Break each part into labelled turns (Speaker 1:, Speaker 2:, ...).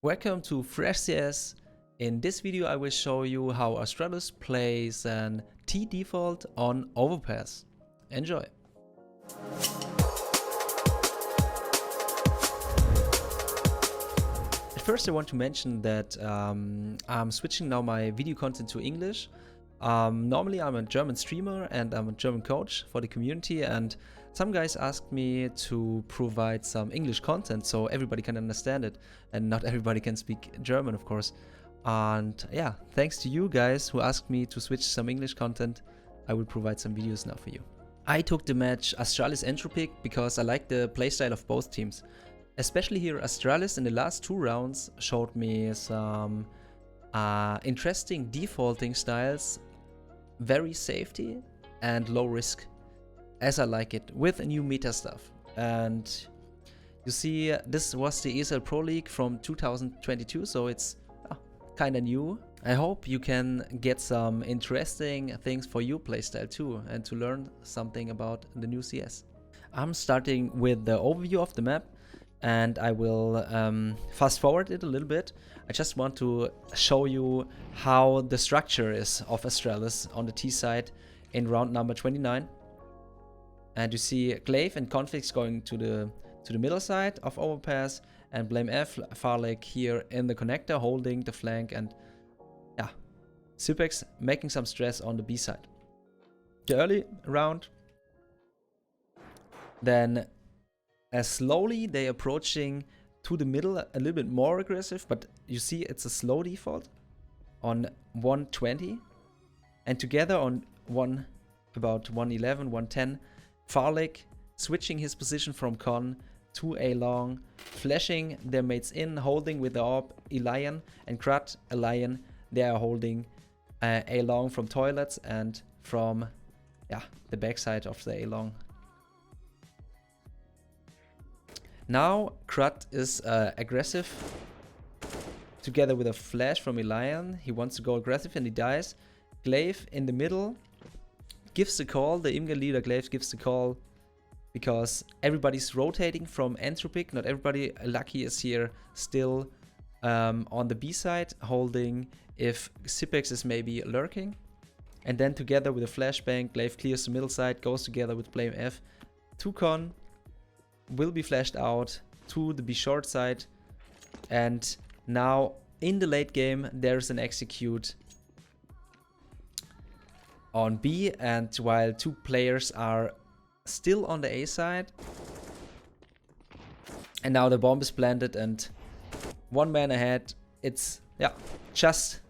Speaker 1: Welcome to fREShCS. In this video I will show you how Astralis plays an T default on Overpass. Enjoy! At first I want to mention that I'm switching now my video content to English. Normally I'm a German streamer and I'm a German coach for the community, and some guys asked me to provide some English content so everybody can understand it, and not everybody can speak German, of course. And yeah, thanks to you guys who asked me to switch some English content, I will provide some videos now for you. I took the match Astralis Entropiq because I like the playstyle of both teams. Especially here, Astralis in the last 2 rounds showed me some interesting defaulting styles, very safety and low risk, as I like it, with new meta stuff. And you see, this was the ESL Pro League from 2022, so it's kinda new. I hope you can get some interesting things for your playstyle too, and to learn something about the new CS. I'm starting with the overview of the map, and I will fast forward it a little bit. I just want to show you how the structure is of Astralis on the T side in round number 29. And you see blameF and configs going to the middle side of Overpass, and blameF, Farlig here in the connector holding the flank, and yeah, fREShCS making some stress on the B side. The early round, then as slowly they approaching to the middle, a little bit more aggressive, but you see it's a slow default on 120, and together on about 111, 110, Farlig switching his position from con to A long, flashing their mates in, holding with the AWP Elian and Krat Elian. They are holding A long from toilets and from the backside of the A long. Now Krat is aggressive together with a flash from Elian. He wants to go aggressive and he dies. blameF in the middle gives the call. The Imga leader blameF gives the call because everybody's rotating from Entropiq. Not everybody. Lucky is here still on the B side holding if fREShCS is maybe lurking. And then together with a flashbang, blameF clears the middle side, goes together with blameF to con, will be flashed out to the B short side, and now in the late game there's an execute on B, and while 2 players are still on the A side, and now the bomb is planted and 1 man ahead. It's just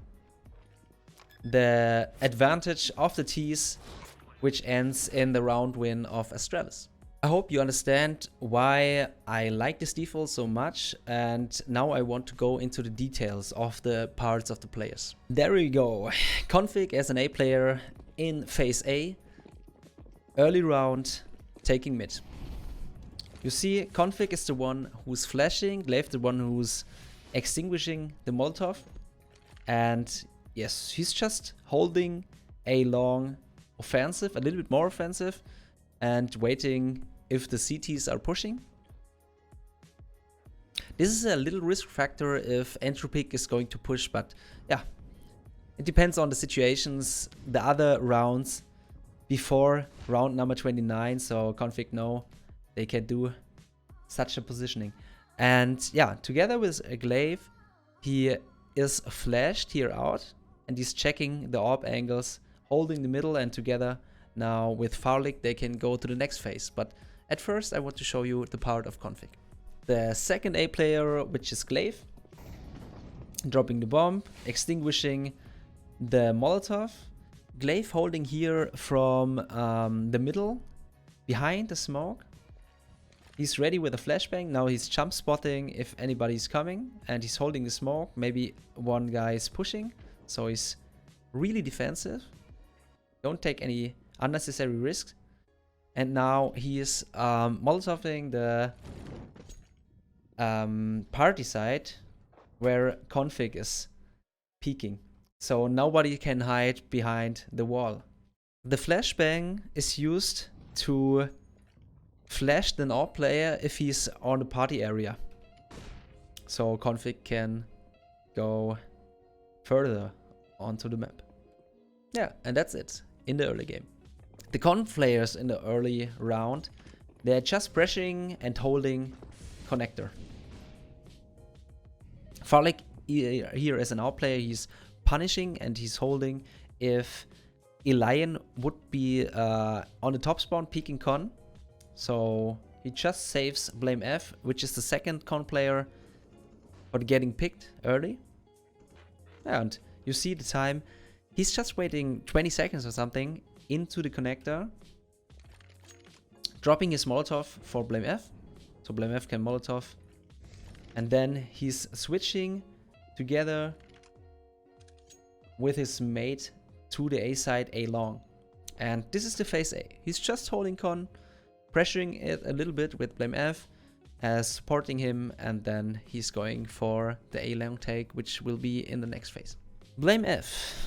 Speaker 1: the advantage of the T's, which ends in the round win of Astralis. I hope you understand why I like this default so much, and now I want to go into the details of the parts of the players. There we go. Config as an A player in phase A, early round, taking mid. You see, config is the one who's flashing, blameF the one who's extinguishing the Molotov, and yes, he's just holding A long offensive, a little bit more offensive, and waiting if the CTs are pushing. This is a little risk factor if Entropiq is going to push, but yeah, it depends on the situations, the other rounds before round number 29, so config no, they can do such a positioning. And yeah, together with blameF, he is flashed here out, and he's checking the AWP angles, holding the middle, and together now with Farlig they can go to the next phase. But at first I want to show you the part of config. The second A player, which is blameF, dropping the bomb, extinguishing the Molotov. blameF holding here from the middle, behind the smoke. He's ready with a flashbang. Now he's jump spotting if anybody's coming, and he's holding the smoke. Maybe one guy is pushing, so he's really defensive. Don't take any unnecessary risks. And now he is molotoving the party side where config is peeking, so nobody can hide behind the wall. The flashbang is used to flash the AWP player if he's on the party area. so config can go further onto the map. Yeah, and that's it in the early game. The con players in the early round, they're just pressuring and holding connector. Farlig here as an outplayer, he's punishing and he's holding if Elian would be on the top spawn peeking con. So he just saves blameF, which is the second con player, but getting picked early. And you see the time, he's just waiting 20 seconds or something into the connector, dropping his Molotov for blameF, so blameF can Molotov, and then he's switching together with his mate to the A side A long. And this is the phase A. He's just holding con, pressuring it a little bit with blameF, supporting him, and then he's going for the A long take, which will be in the next phase. blameF.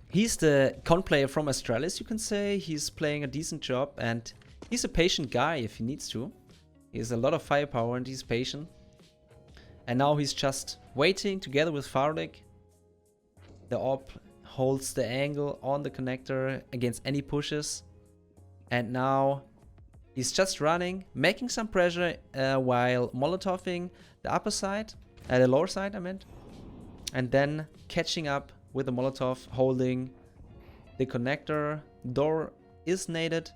Speaker 1: He's the con player from Astralis, you can say. He's playing a decent job and he's a patient guy if he needs to. He has a lot of firepower and he's patient. And now he's just waiting together with Farlig. The op holds the angle on the connector against any pushes. And now he's just running, making some pressure while molotoving the upper side, the lower side I meant. And then catching up with the Molotov, holding the connector. Door is naded,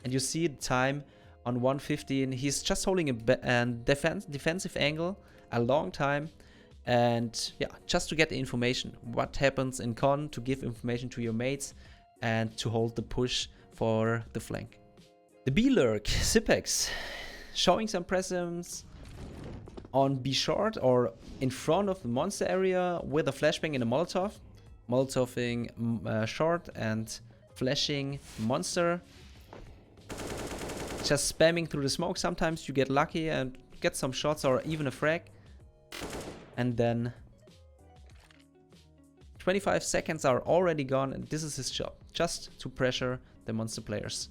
Speaker 1: and you see the time on 1:15. He's just holding a defensive angle a long time, and yeah, just to get the information what happens in con, to give information to your mates, and to hold the push for the flank. The B lurk, Zipex, showing some presence on B short or in front of the monster area with a flashbang in a Molotov. Molotoving short and flashing monster. Just spamming through the smoke. Sometimes you get lucky and get some shots or even a frag. And then 25 seconds are already gone, and this is his job. Just to pressure the monster players.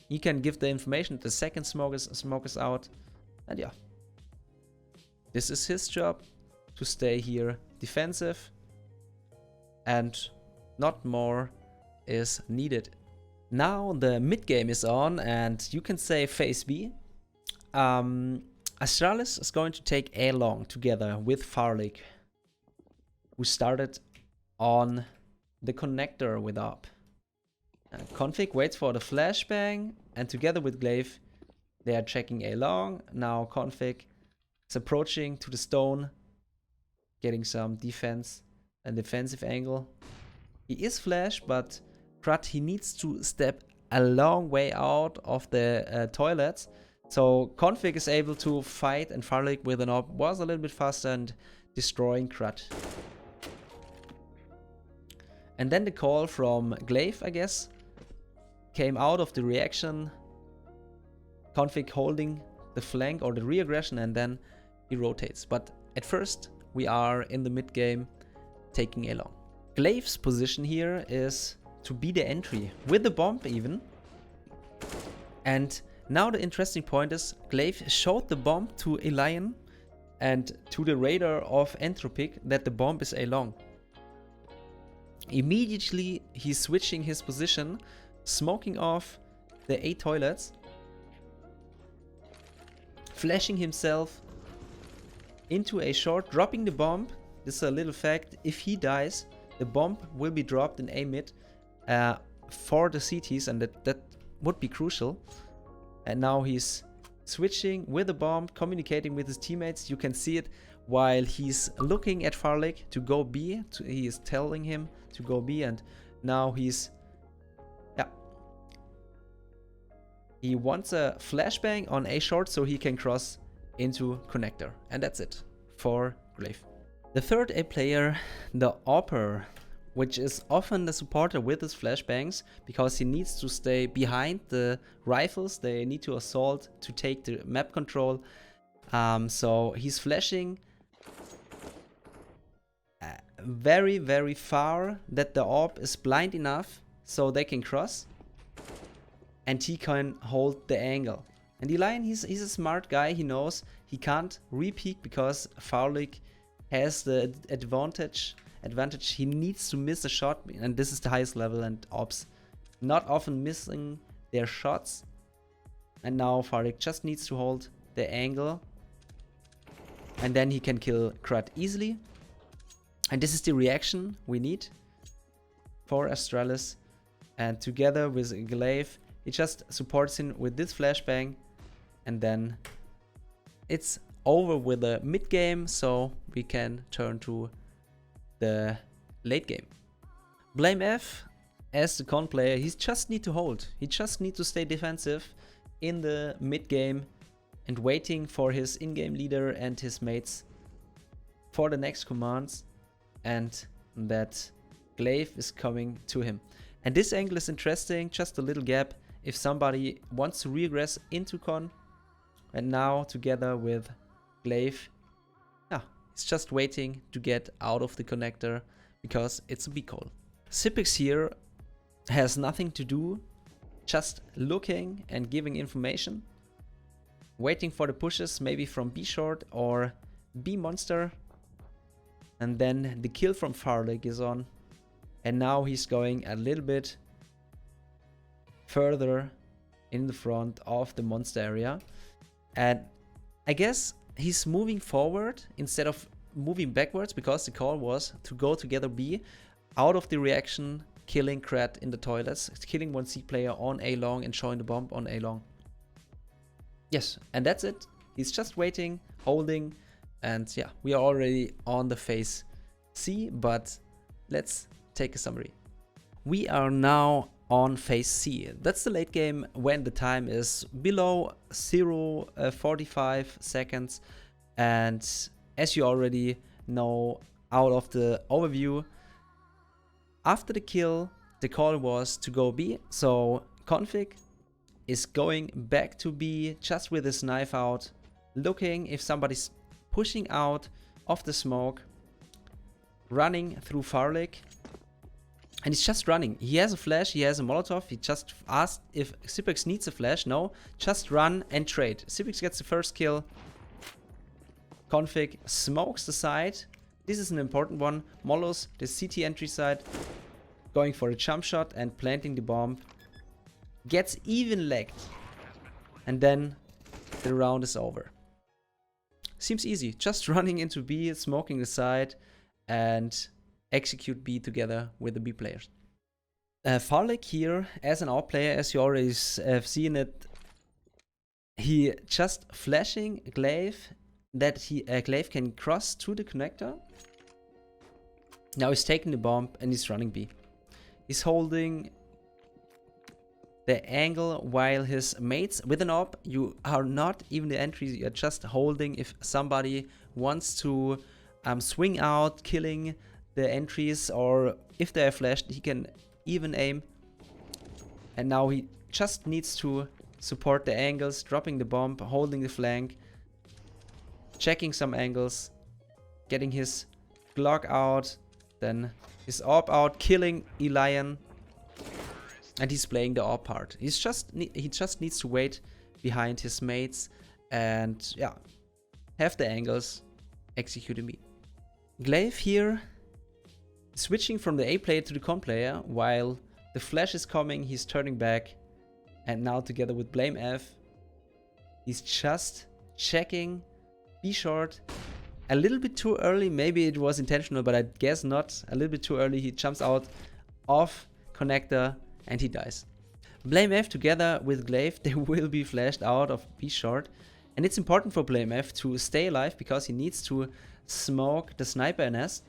Speaker 1: He can give the information the second smoke is out. And yeah. This is his job, to stay here defensive, and not more is needed. Now the mid game is on, and you can say phase B. Astralis is going to take A long together with Farlig, who started on the connector with up. Config waits for the flashbang, and together with blameF, they are checking A long. Now config is approaching to the stone, getting some defense and defensive angle. He is flash, but Crud, he needs to step a long way out of the toilets. So config is able to fight, and Farlig with an op was a little bit faster and destroying Crud. And then the call from blameF, I guess, came out of the reaction. Config holding the flank or the re-aggression, and then he rotates. But at first, we are in the mid game taking A long. blameF's position here is to be the entry with the bomb even. And now the interesting point is blameF showed the bomb to Elian and to the radar of Entropiq that the bomb is A long. Immediately he's switching his position, smoking off the A toilets, flashing himself into A short, dropping the bomb. This is a little fact: if he dies, the bomb will be dropped in A mid for the CTs, and that would be crucial. And now he's switching with the bomb, communicating with his teammates. You can see it while he's looking at Farlig to go B. He is telling him to go B, and now he wants a flashbang on A short so he can cross into connector. And that's it for blameF. The third A player, the Opper, which is often the supporter with his flashbangs because he needs to stay behind the rifles. They need to assault to take the map control. So he's flashing very, very far that the AWP is blind enough so they can cross. And he can hold the angle. And Elian, he's a smart guy. He knows he can't re-peek because Farlig has the advantage. He needs to miss a shot, and this is the highest level, and ops not often missing their shots. And now Farlig just needs to hold the angle, and then he can kill Crud easily. And this is the reaction we need for Astralis. And together with blameF, he just supports him with this flashbang, and then it's over with the mid game, so we can turn to the late game. blameF, as the con player, he just need to hold. He just need to stay defensive in the mid game and waiting for his in-game leader and his mates for the next commands, and that blameF is coming to him. And this angle is interesting, just a little gap if somebody wants to regress into con. And now together with blameF, yeah, it's just waiting to get out of the connector because it's a B call. fREShCS here has nothing to do, just looking and giving information, waiting for the pushes maybe from B short or B monster, and then the kill from Farlig is on, and now he's going a little bit further in the front of the monster area, and I guess he's moving forward instead of moving backwards because the call was to go together B out of the reaction, killing Krat in the toilets, killing one C player on A long and showing the bomb on A long. Yes, and that's it. He's just waiting, holding, and yeah, we are already on the phase C, but let's take a summary. We are now on phase C. That's the late game when the time is below 0.45 seconds, and as you already know out of the overview, after the kill, the call was to go B, so config is going back to B just with his knife out, looking if somebody's pushing out of the smoke, running through Farlig, and he's just running. He has a flash, he has a Molotov, he just asked if fREShCS needs a flash. No, just run and trade. fREShCS gets the first kill. Config smokes the side. This is an important one. Molos, the CT entry side, going for a jump shot and planting the bomb. Gets even legged. And then the round is over. Seems easy. Just running into B, smoking the side, and execute B together with the B players. Farlig here, as an AWP player, as you already have seen it, he just flashing blameF that blameF can cross to the connector. Now he's taking the bomb and he's running B. He's holding the angle while his mates with an AWP, you are not even the entry, you're just holding if somebody wants to swing out, killing the entries, or if they are flashed, he can even aim. And now he just needs to support the angles, dropping the bomb, holding the flank, checking some angles, getting his Glock out, then his AWP out, killing Elian, and he's playing the AWP part. He just needs to wait behind his mates and yeah, have the angles, executing me. blameF here, switching from the A player to the con player, while the flash is coming, he's turning back, and now together with blameF, he's just checking B short. A little bit too early, maybe it was intentional, but I guess not. A little bit too early, he jumps out of connector and he dies. blameF together with blameF, they will be flashed out of B short, and it's important for blameF to stay alive because he needs to smoke the sniper nest,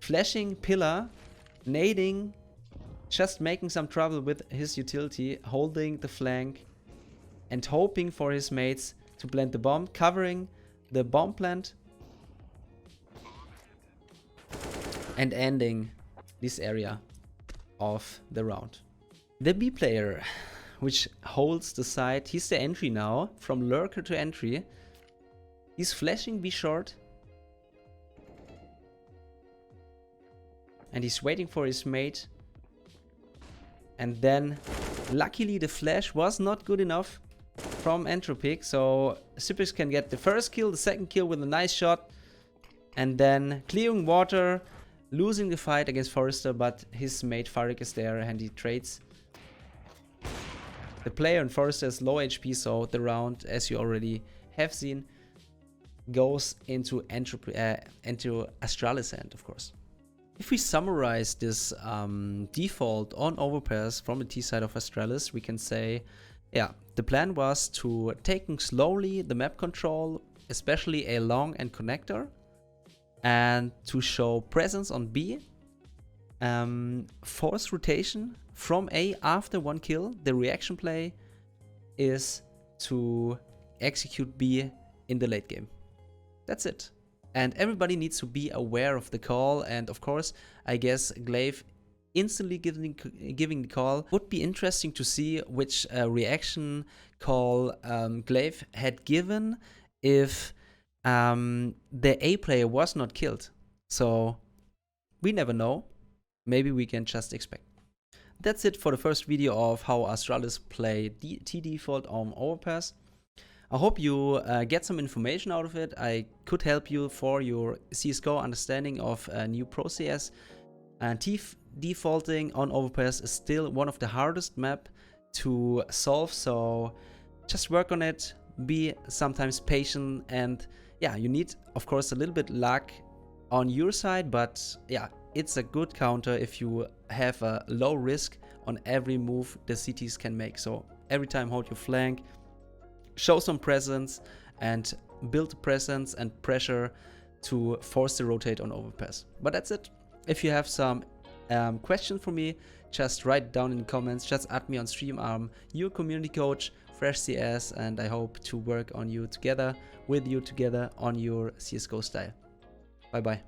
Speaker 1: flashing pillar, nading, just making some trouble with his utility, holding the flank and hoping for his mates to plant the bomb, covering the bomb plant and ending this area of the round. The B player, which holds the side, he's the entry now, from lurker to entry. He's flashing B short. And he's waiting for his mate. And then, luckily the flash was not good enough.
Speaker 2: from Entropiq. So Cyprix can get the first kill, the second kill with a nice shot, and then clearing water, losing the fight against Forrester, but his mate Farlig is there and he trades. The player in Forrester is low HP, so the round, as you already have seen, goes into Astralis hand, of course. If we summarize this default on Overpass from the T side of Astralis, we can say, yeah, the plan was to taking slowly the map control, especially along and connector, and to show presence on B, force rotation from A after one kill. The reaction play is to execute B in the late game. That's it. And everybody needs to be aware of the call, and of course, I guess blameF instantly giving the call. Would be interesting to see which reaction call blameF had given if the A player was not killed. So we never know. Maybe we can just expect. That's it for the first video of how Astralis play T default on Overpass. I hope you get some information out of it. I could help you for your CSGO understanding of new Pro CS. And T defaulting on Overpass is still one of the hardest map to solve, so just work on it, be sometimes patient, and yeah, you need of course a little bit luck on your side, but yeah, it's a good counter if you have a low risk on every move the CTs can make. So every time hold your flank, show some presence, and build presence and pressure to force the rotate on Overpass. But that's it. If you have some questions for me, just write it down in the comments, just add me on stream. I'm your community coach, fREShCS, and I hope to work on you together, with you together on your CSGO style. Bye bye.